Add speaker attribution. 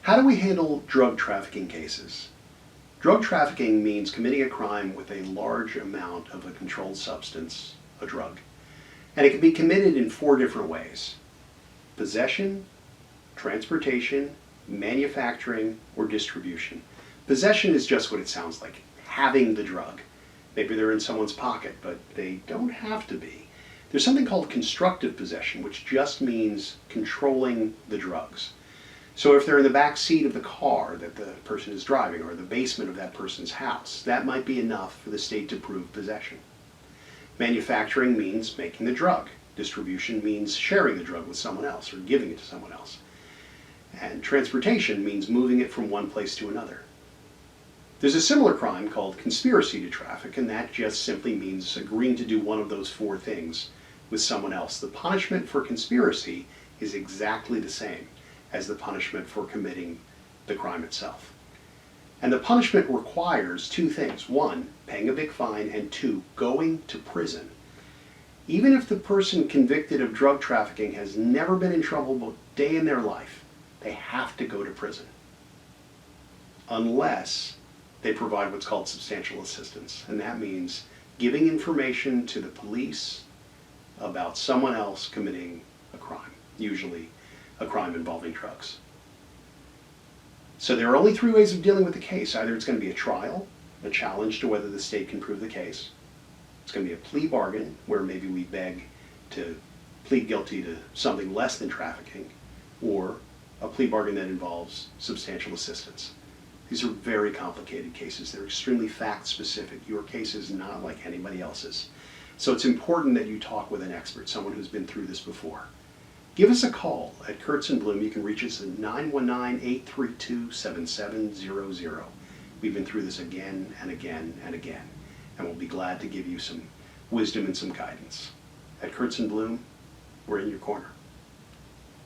Speaker 1: How do we handle drug trafficking cases? Drug trafficking means committing a crime with a large amount of a controlled substance, a drug. And it can be committed in 4 different ways: possession, transportation, manufacturing, or distribution. Possession is just what it sounds like, having the drug. Maybe they're in someone's pocket, but they don't have to be. There's something called constructive possession, which just means controlling the drugs. So if they're in the back seat of the car that the person is driving, or the basement of that person's house, that might be enough for the state to prove possession. Manufacturing means making the drug. Distribution means sharing the drug with someone else or giving it to someone else. And transportation means moving it from one place to another. There's a similar crime called conspiracy to traffic, and that just simply means agreeing to do one of those 4 things with someone else. The punishment for conspiracy is exactly the same as the punishment for committing the crime itself. And the punishment requires 2 things. 1, paying a big fine, and 2, going to prison. Even if the person convicted of drug trafficking has never been in trouble a day in their life, they have to go to prison. Unless they provide what's called substantial assistance. And that means giving information to the police about someone else committing a crime, usually a crime involving drugs. So there are only 3 ways of dealing with the case. Either it's going to be a trial, a challenge to whether the state can prove the case. It's going to be a plea bargain, where maybe we beg to plead guilty to something less than trafficking, or a plea bargain that involves substantial assistance. These are very complicated cases. They're extremely fact-specific. Your case is not like anybody else's. So it's important that you talk with an expert, someone who's been through this before. Give us a call at Kurtz Blum. You can reach us at 919-832-7700. We've been through this again and again and again, and we'll be glad to give you some wisdom and some guidance. At Kurtz Blum, we're in your corner.